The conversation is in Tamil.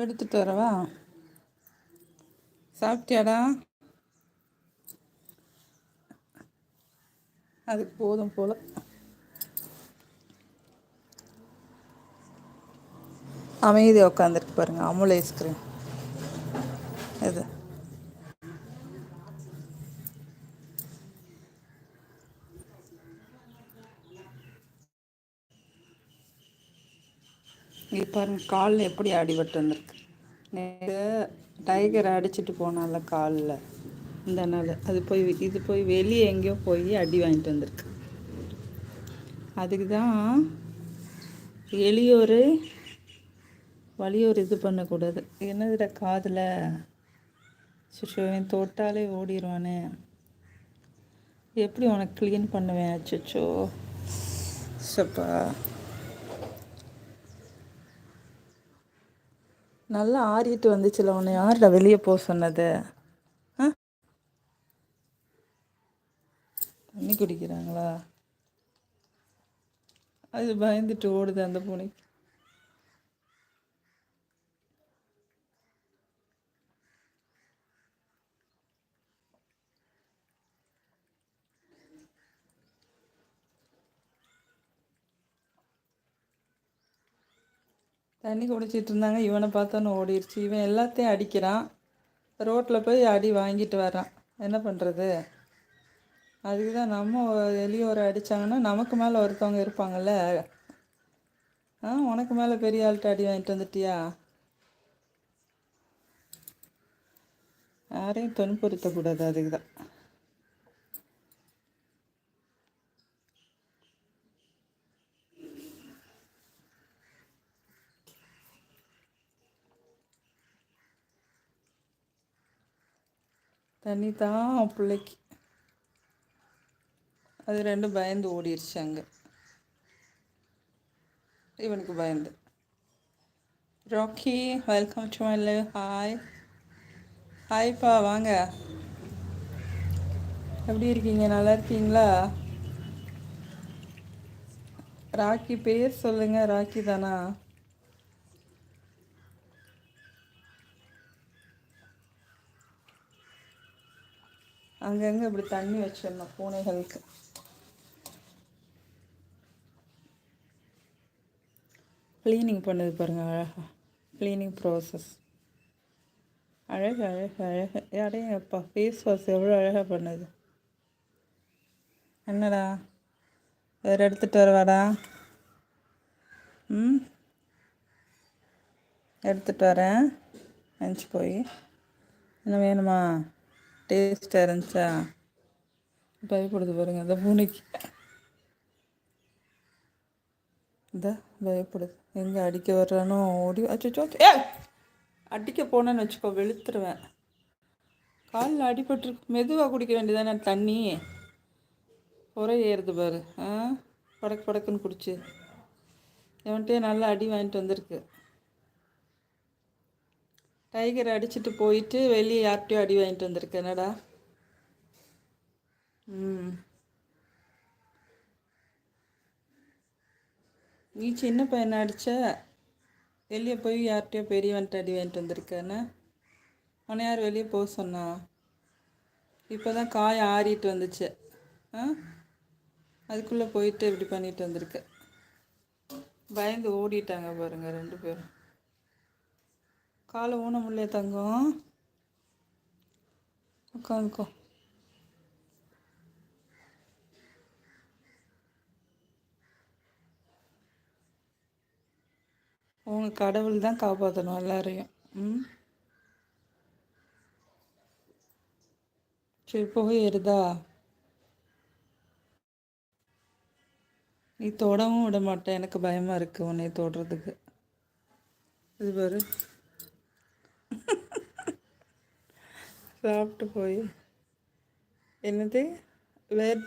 எடுத்துட்டு வரவா? சாப்பிட்டியாடா? அதுக்கு போதும் போல. அமைதியாக உட்காந்துருக்கு பாருங்க. அமுல் ஐஸ்கிரீம் இது. இங்கே பாருங்க, காலில் எப்படி அடிபட்டு வந்திருக்கு. நேற்று டைகரை அடிச்சிட்டு போனால காலில், இந்த நாள் இது போய் வெளியே எங்கேயோ போய் அடி வாங்கிட்டு வந்திருக்கு. அதுக்கு தான் எளியோர் வலியோர் இது பண்ணக்கூடாது. என்னதுட காதில் சுஷோவின் தொட்டாலே ஓடிடுவானே, எப்படி உனக்கு க்ளீன் பண்ணுவேன்? அச்சோ சப்பா, நல்லா ஆறிட்டு வந்துச்சுல. உன்னை யார்டா வெளியே போக சொன்னது? ஆ, தண்ணி குடிக்கிறாங்களா? அது பயந்துட்டு ஓடுது அந்த பூனைக்கு. தண்ணி குடிச்சிட்டு இருந்தாங்க, இவனை பார்த்தோன்னு ஓடிடுச்சு. இவன் எல்லாத்தையும் அடிக்கிறான், ரோட்டில் போய் அடி வாங்கிட்டு வரான். என்ன பண்ணுறது? அதுக்கு தான் நம்ம வெளியோரை அடித்தாங்கன்னா நமக்கு மேலே ஒருத்தவங்க இருப்பாங்கள்ல. உனக்கு மேலே பெரிய ஆள்கிட்ட அடி வாங்கிட்டு வந்துட்டியா? யாரையும் துன்புறுத்தக்கூடாது, அதுக்கு தான். தண்ணி தான் பிள்ளைக்கு. அது ரெண்டும் பயந்து ஓடிடுச்சு அங்கே, இவனுக்கு பயந்து. Rocky, welcome to my live. Hi ஹாய்ப்பா, வாங்க. எப்படி இருக்கீங்க? நல்லா இருக்கீங்களா? ராக்கி பேர் சொல்லுங்க. ராக்கி தானா? அங்கங்கே இப்படி தண்ணி வச்சிடணும் பூனைகளுக்கு. க்ளீனிங் பண்ணுது பாருங்கள், அழகாக. க்ளீனிங் ப்ராசஸ் அழகு அழகு அழகு. யாரையும் அப்பா ஃபேஸ் வாஷ் எவ்வளோ அழகாக பண்ணுது. என்னடா, வேறு எடுத்துகிட்டு வரவாடா? எடுத்துகிட்டு வரேன். நினச்சி போய் என்ன வேணுமா? டேஸ்ட்டாக இருந்துச்சா? பயப்படுது பாருங்க அந்த பூனைக்கு. இந்த பயப்படுது. எங்கே அடிக்க வர்றானோ ஓடி. அச்சோ, அடிக்க போனேன்னு வச்சுக்கோ, வெளுத்துருவேன். காலில் அடிபட்டுருக்கு. மெதுவாக குடிக்க வேண்டியதானே தண்ணி. ஒரே ஏறுது பாரு. படக்கு படக்குன்னு குடிச்சு எவன்கிட்டயே நல்லா அடி வாங்கிட்டு வந்திருக்கு. டைகர் அடிச்சுட்டு போயிட்டு வெளியே யார்கிட்டையோ அடி வாங்கிட்டு வந்திருக்கு. என்னடா? நீ சின்ன பையனை அடித்த, வெளியே போய் யார்கிட்டையோ பெரியவன்ட்டு அடி வாங்கிட்டு வந்திருக்கேன்னு உன்னை யார் வெளியே போக சொன்னா? இப்போ தான் காய ஆறிட்டு வந்துச்சு. அதுக்குள்ளே போயிட்டு இப்படி பண்ணிட்டு வந்திருக்கு. பயந்து ஓடிட்டாங்க பாருங்கள் ரெண்டு பேரும். காலை ஊன முடியல தங்கம். உட்காந்துக்கோ. உங்கள் கடவுள் தான் காப்பாற்றணும் எல்லாரையும். சரி, போய் ஏறுதா? நீ தொடவும் விட மாட்டேன். எனக்கு பயமாக இருக்குது உன்னை தொடுறதுக்கு. இது பாரு, சாப்பிட்டு போய் என்னது வேறு